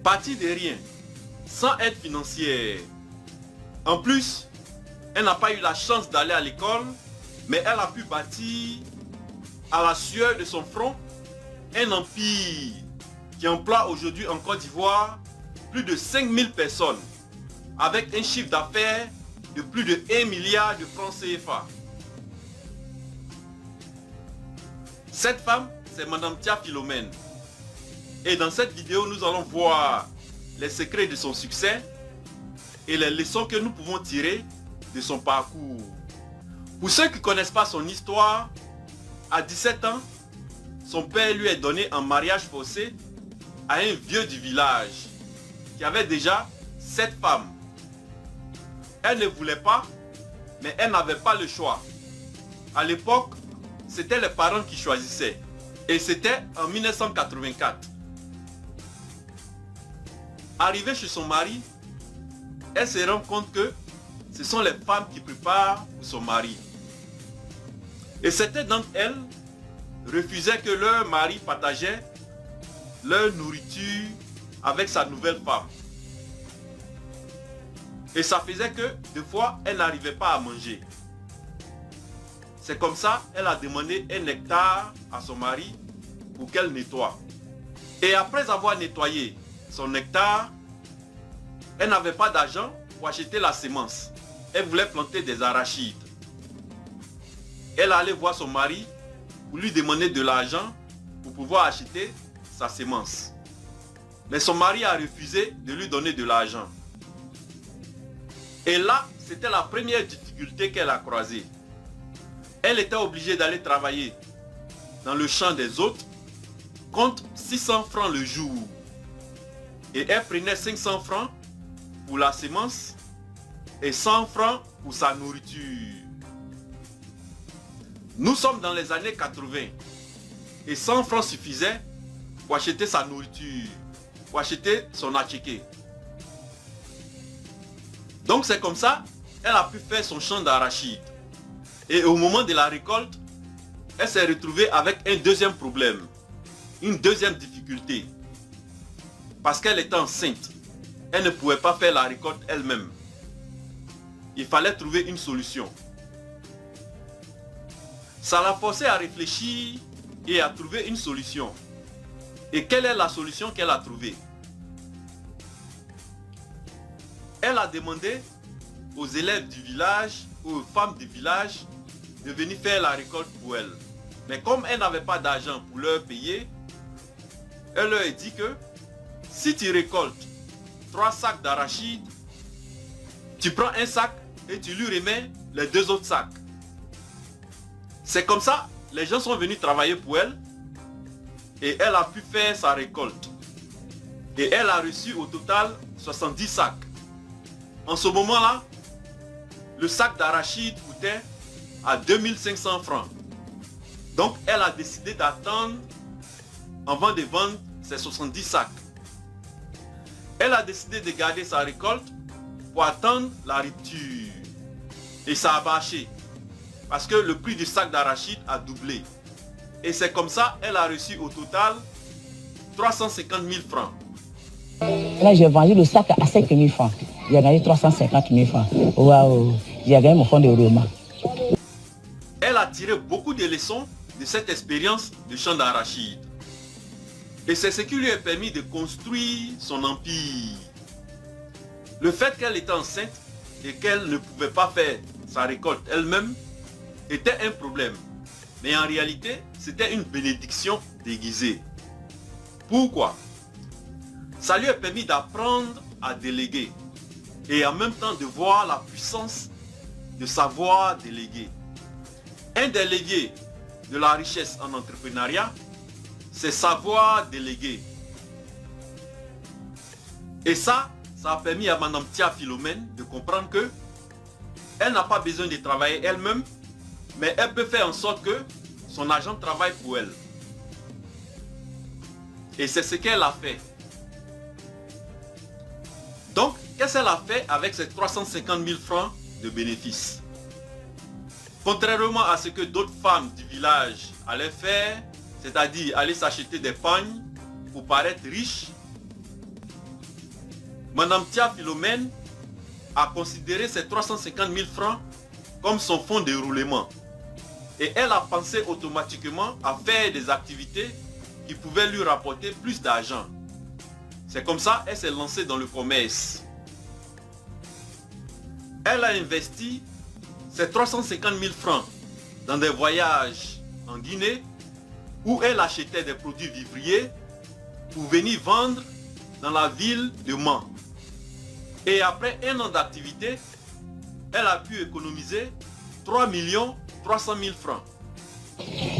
Partie de rien, sans aide financière. En plus, elle n'a pas eu la chance d'aller à l'école, mais elle a pu bâtir à la sueur de son front un empire qui emploie aujourd'hui en Côte d'Ivoire plus de 5000 personnes avec un chiffre d'affaires de plus de 1 milliard de francs CFA. Cette femme, c'est Madame Tia Philomène. Et dans cette vidéo, nous allons voir les secrets de son succès et les leçons que nous pouvons tirer de son parcours. Pour ceux qui ne connaissent pas son histoire, à 17 ans, son père lui est donné en mariage forcé à un vieux du village qui avait déjà 7 femmes. Elle ne voulait pas, mais elle n'avait pas le choix. À l'époque, c'était les parents qui choisissaient. Et c'était en 1984. Arrivée chez son mari, elle se rend compte que ce sont les femmes qui préparent pour son mari. Et certaines d'entre elles refusaient que leur mari partageait leur nourriture avec sa nouvelle femme. Et ça faisait que, des fois, elle n'arrivait pas à manger. C'est comme ça, elle a demandé un hectare à son mari pour qu'elle nettoie. Et après avoir nettoyé son hectare, elle n'avait pas d'argent pour acheter la semence. Elle voulait planter des arachides. Elle allait voir son mari pour lui demander de l'argent pour pouvoir acheter sa semence. Mais son mari a refusé de lui donner de l'argent. Et là, c'était la première difficulté qu'elle a croisée. Elle était obligée d'aller travailler dans le champ des autres contre 600 francs le jour. Et elle prenait 500 francs pour la semence et 100 francs pour sa nourriture. Nous sommes dans les années 80 et 100 francs suffisaient pour acheter sa nourriture, pour acheter son attiqué. Donc c'est comme ça, elle a pu faire son champ d'arachide. Et au moment de la récolte, elle s'est retrouvée avec un deuxième problème, une deuxième difficulté. Parce qu'elle était enceinte, elle ne pouvait pas faire la récolte elle-même. Il fallait trouver une solution. Ça l'a forcée à réfléchir et à trouver une solution. Et quelle est la solution qu'elle a trouvée? Elle a demandé aux élèves du village, aux femmes du village, de venir faire la récolte pour elle. Mais comme elle n'avait pas d'argent pour leur payer, elle leur a dit que si tu récoltes 3 sacs d'arachides, tu prends un sac et tu lui remets les 2 autres sacs. C'est comme ça, les gens sont venus travailler pour elle et elle a pu faire sa récolte. Et elle a reçu au total 70 sacs. En ce moment-là, le sac d'arachide coûtait à 2500 francs. Donc, elle a décidé d'attendre avant de vendre ses 70 sacs. Elle a décidé de garder sa récolte pour attendre la rupture. Et ça a marché. Parce que le prix du sac d'arachide a doublé. Et c'est comme ça, elle a reçu au total 350 000 francs. Là, j'ai vendu le sac à 5 000 francs. J'ai gagné 350 000 francs. Waouh, j'ai gagné mon fonds de roulement. Elle a tiré beaucoup de leçons de cette expérience de champ d'arachide. Et c'est ce qui lui a permis de construire son empire. Le fait qu'elle était enceinte et qu'elle ne pouvait pas faire sa récolte elle-même était un problème. Mais en réalité, c'était une bénédiction déguisée. Pourquoi? Ça lui a permis d'apprendre à déléguer et en même temps de voir la puissance de savoir déléguer. Un des leviers de la richesse en entrepreneuriat, c'est savoir déléguer. Et ça a permis à Madame Tia Philomène de comprendre que elle n'a pas besoin de travailler elle-même, mais elle peut faire en sorte que son agent travaille pour elle. Et c'est ce qu'elle a fait. Donc, qu'est-ce qu'elle a fait avec ces 350 000 francs de bénéfices? Contrairement à ce que d'autres femmes du village allaient faire, c'est-à-dire aller s'acheter des pagnes pour paraître riches, Madame Tia Philomène a considéré ces 350 000 francs comme son fonds de roulement. Et elle a pensé automatiquement à faire des activités qui pouvaient lui rapporter plus d'argent. C'est comme ça qu'elle s'est lancée dans le commerce. Elle a investi ces 350 000 francs dans des voyages en Guinée où elle achetait des produits vivriers pour venir vendre dans la ville de Mans. Et après un an d'activité, elle a pu économiser 3 300 000 francs.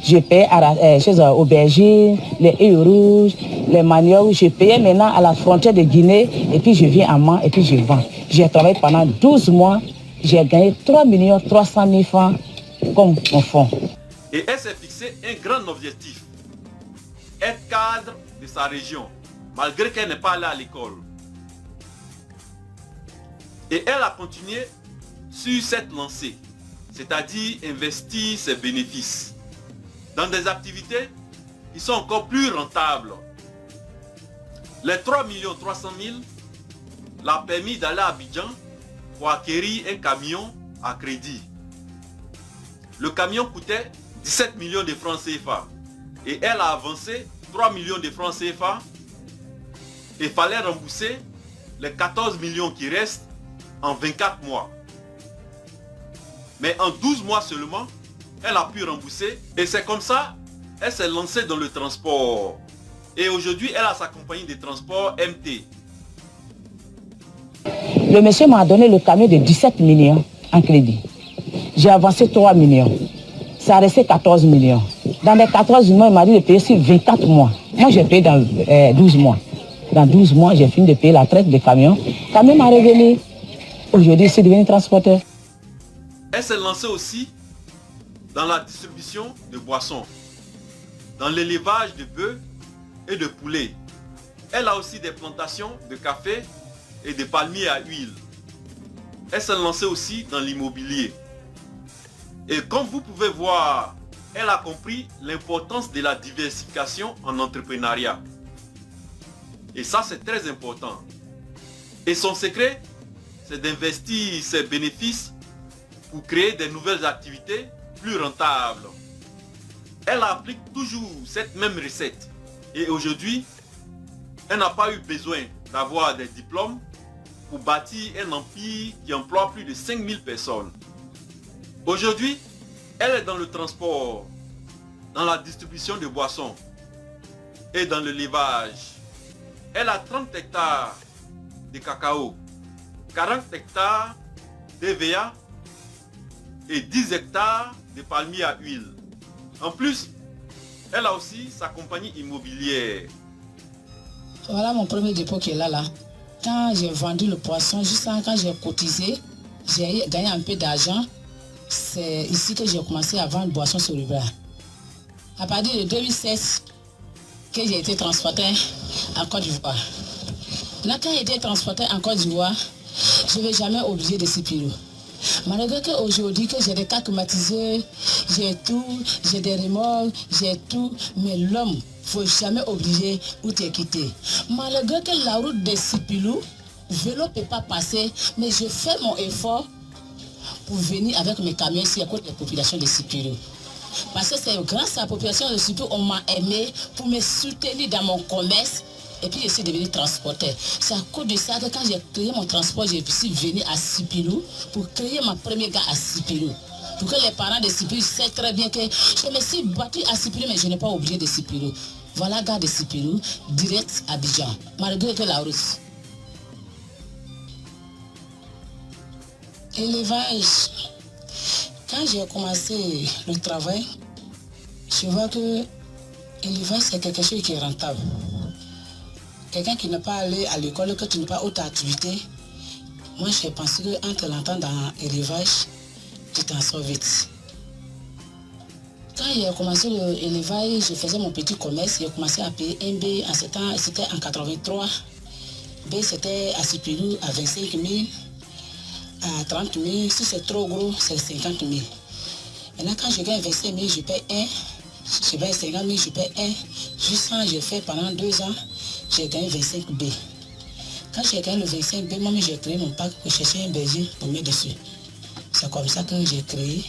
Je payais chez un aubergine, les œufs rouges, les maniocs. Je payais maintenant à la frontière de Guinée et puis je viens à Mans et puis je vends. J'ai travaillé pendant 12 mois. J'ai gagné 3 300 000 francs comme mon fonds. Et elle s'est fixé un grand objectif. Être cadre de sa région, malgré qu'elle n'est pas allée à l'école. Et elle a continué sur cette lancée, c'est-à-dire investir ses bénéfices dans des activités qui sont encore plus rentables. Les 3 300 000 l'a permis d'aller à Abidjan pour acquérir un camion à crédit. Le camion coûtait 17 millions de francs CFA et elle a avancé 3 millions de francs CFA et il fallait rembourser les 14 millions qui restent en 24 mois. Mais en 12 mois seulement, elle a pu rembourser et c'est comme ça elle s'est lancée dans le transport. Et aujourd'hui, elle a sa compagnie de transport MT. Le monsieur m'a donné le camion de 17 millions en crédit. J'ai avancé 3 millions. Ça a resté 14 millions. Dans les 14 mois, il m'a dit de payer sur 24 mois. Moi, j'ai payé dans 12 mois. Dans 12 mois, j'ai fini de payer la traite de camion. Le camion m'a revenu. Aujourd'hui, c'est devenu transporteur. Elle s'est lancée aussi dans la distribution de boissons, dans l'élevage de bœufs et de poulets. Elle a aussi des plantations de café et de palmiers à huile. Elle s'est lancée aussi dans l'immobilier. Et comme vous pouvez voir, elle a compris l'importance de la diversification en entrepreneuriat. Et ça, c'est très important. Et son secret, c'est d'investir ses bénéfices pour créer des nouvelles activités plus rentables. Elle applique toujours cette même recette. Et aujourd'hui, elle n'a pas eu besoin d'avoir des diplômes pour bâtir un empire qui emploie plus de 5000 personnes. Aujourd'hui, elle est dans le transport, dans la distribution de boissons et dans l'élevage. Elle a 30 hectares de cacao, 40 hectares d'EVA et 10 hectares de palmiers à huile. En plus, elle a aussi sa compagnie immobilière. Voilà mon premier dépôt qui est là. Quand j'ai vendu le poisson, juste quand j'ai cotisé, j'ai gagné un peu d'argent. C'est ici que j'ai commencé à vendre boissons sur le bras. À partir de 2016, que j'ai été transporté en Côte d'Ivoire. Là, quand j'ai été transporté en Côte d'Ivoire, je ne vais jamais oublier de Sipiro. Malgré qu'aujourd'hui, que j'ai des cas climatisés, j'ai tout, j'ai des remords, j'ai tout, mais l'homme, il ne faut jamais oublier où tu es quitté. Malgré que la route de Sipilou, vélo ne peut pas passer, mais je fais mon effort pour venir avec mes camions ici à côté de la population de Sipilou. Parce que c'est grâce à la population de Sipilou qu'on m'a aimé pour me soutenir dans mon commerce. Et puis je suis devenu transporteur. C'est à cause de ça que quand j'ai créé mon transport, je suis venu à Sipilou pour créer ma première gare à Sipilou. Pour que les parents de Sipilou sachent très bien que je me suis battu à Sipilou, mais je n'ai pas oublié de Sipilou. Voilà gare de Sipilou, direct à Abidjan, malgré que la route. Élevage. Quand j'ai commencé le travail, je vois que l'élevage c'est quelque chose qui est rentable. Quelqu'un qui n'est pas allé à l'école, que tu n'as pas autre activité, moi je pense qu'entre l'entendre dans l'élevage, tu t'en sors vite. Quand j'ai commencé l'élevage, je faisais mon petit commerce, j'ai commencé à payer un B, c'était en 83. B c'était à Sipilou à 25 000, à 30 000, si c'est trop gros, c'est 50 000. Maintenant quand je gagne 25 000, je paye 1, je paye 50 000, je paye 1. Juste quand j'ai fait pendant 2 ans, j'ai gagné 25 B. Quand j'ai gagné le 25B, moi j'ai créé mon pack pour chercher un berger pour mettre dessus. C'est comme ça que j'ai créé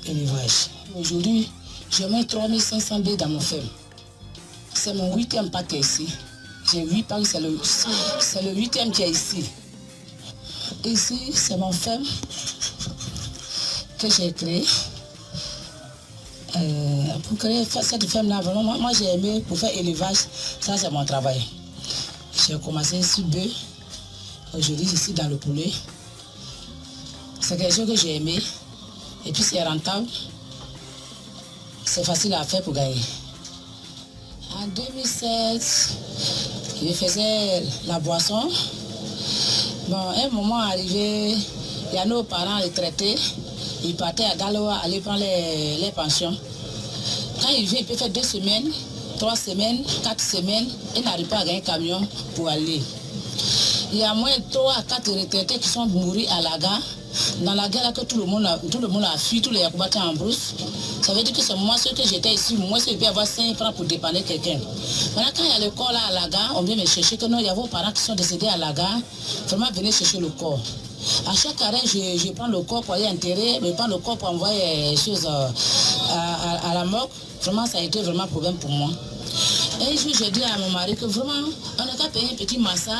l'élevage. Aujourd'hui, je mets 3500 B dans mon ferme. C'est mon 8e pack ici. J'ai 8 packs, c'est le 8e qui est ici. Ici, c'est mon ferme que j'ai créé. Pour créer cette ferme-là, vraiment, moi j'ai aimé pour faire élevage, ça c'est mon travail. J'ai commencé sur bœuf, aujourd'hui je suis dans le poulet. C'est quelque chose que j'ai aimé et puis c'est rentable, c'est facile à faire pour gagner. En 2007, je faisais la boisson. Bon, un moment arrivé, il y a nos parents retraités. Ils partaient à Daloa aller prendre les pensions. Quand ils viennent, ils peuvent faire 2 semaines, 3 semaines, 4 semaines, ils n'arrivent pas à gagner un camion pour aller. Il y a moins de 3 à 4 retraités qui sont morts à la gare. Dans la gare, là, que tout le monde a fui, tous les Yakubatis en brousse. Ça veut dire que c'est moi seul que j'étais ici, moi seul je peux avoir 5 francs pour dépanner quelqu'un. Maintenant, quand il y a le corps là à la gare, on vient me chercher que non, il y a vos parents qui sont décédés à la gare. Vraiment, venez chercher le corps. À chaque arrêt, je prends le corps pour aller enterrer, je prends le corps pour envoyer les choses à la morgue. Vraiment, ça a été vraiment un problème pour moi. Et un jour, j'ai dit à mon mari que vraiment, on n'a qu'à payer un petit massa.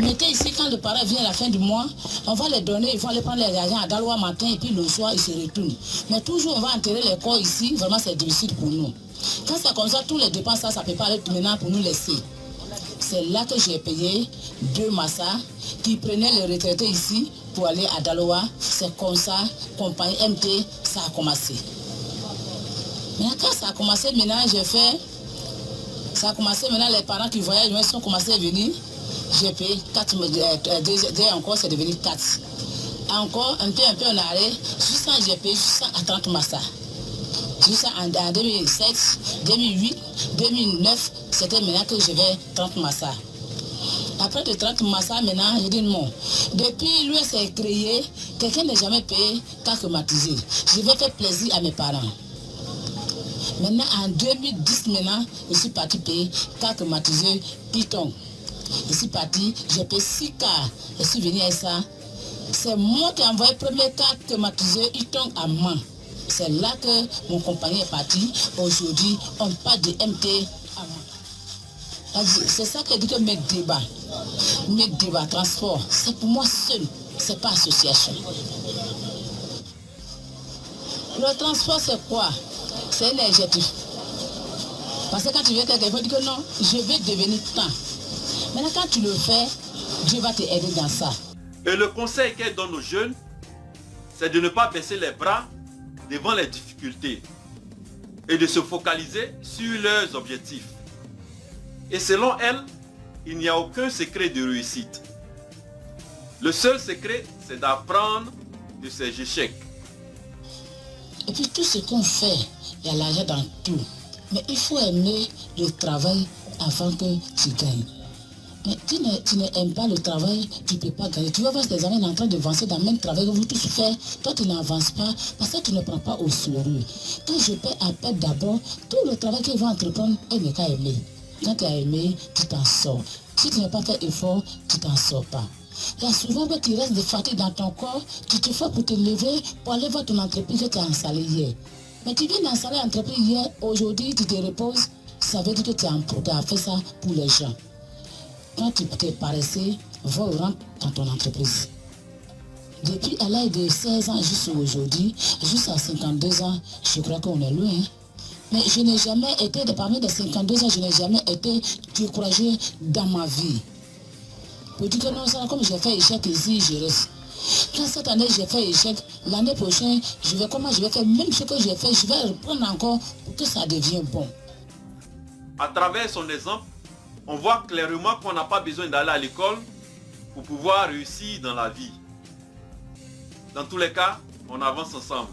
Mettez ici, quand le parent vient à la fin du mois, on va les donner, ils vont aller prendre les argent à Daloa matin et puis le soir, ils se retournent. Mais toujours, on va enterrer les corps ici, vraiment, c'est difficile pour nous. Quand c'est comme ça, tous les dépenses, ça ne peut pas aller maintenant pour nous laisser. C'est là que j'ai payé 2 massas qui prenaient les retraités ici pour aller à Daloa. C'est comme ça, compagnie MT, ça a commencé. Maintenant, quand ça a commencé, maintenant, ça a commencé, maintenant, les parents qui voyagent, ils sont commencés à venir. J'ai payé 4, encore, c'est devenu 4. Encore, un peu en arrêt, juste ça, j'ai payé juste à 30 massas. Juste en 2007, 2008, 2009, c'était maintenant que je vais 30 massas. Après de 30 massas, maintenant, j'ai dit non. Depuis lui s'est créé, quelqu'un n'a jamais payé qu'à climatiser. Je vais faire plaisir à mes parents. Maintenant, en 2010, maintenant, je suis parti payer qu'à climatiser Python. Je suis parti, j'ai payé 6 quarts. Je suis venu à ça. C'est moi qui ai envoyé le premier quart climatisé Python à main. C'est là que mon compagnon est parti. Aujourd'hui, on parle de MT à main. C'est ça que dit que mes débats, transport, c'est pour moi seul, c'est pas association. Le transport, c'est quoi? C'est énergétique. Parce que quand tu viens quelqu'un, il faut dire que non, je vais devenir tant. Maintenant, quand tu le fais, Dieu va t'aider dans ça. Et le conseil qu'elle donne aux jeunes, c'est de ne pas baisser les bras devant les difficultés et de se focaliser sur leurs objectifs. Et selon elle, il n'y a aucun secret de réussite. Le seul secret, c'est d'apprendre de ses échecs. Et puis tout ce qu'on fait, il y a l'argent dans tout. Mais il faut aimer le travail avant que tu gagnes. Mais tu n'aimes pas le travail, tu ne peux pas gagner. Tu vas voir tes amis en train d'avancer dans le même travail que vous tous faites. Toi, tu n'avances pas parce que tu ne prends pas au sérieux. Quand je paie à peine d'abord, tout le travail qu'ils vont entreprendre, elle n'est qu'à aimer. Quand tu as aimé, tu t'en sors. Si tu n'as pas fait effort, tu t'en sors pas. Il y a souvent que tu restes de fatigue dans ton corps, tu te fais pour te lever, pour aller voir ton entreprise que tu as installée hier. Mais tu viens d'installer l'entreprise hier, aujourd'hui tu te reposes, ça veut dire que tu as fait ça pour les gens. Quand tu t'es paresseux, va au rang dans ton entreprise. Depuis à l'âge de 16 ans jusqu'à aujourd'hui, jusqu'à 52 ans, je crois qu'on est loin. Mais je n'ai jamais été, parmi les 52 ans, je n'ai jamais été découragé dans ma vie. Pour dire que non, ça, comme j'ai fait échec ici, je reste. Quand cette année j'ai fait échec, l'année prochaine, comment je vais faire, même ce que j'ai fait, je vais reprendre encore pour que ça devienne bon. À travers son exemple, on voit clairement qu'on n'a pas besoin d'aller à l'école pour pouvoir réussir dans la vie. Dans tous les cas, on avance ensemble.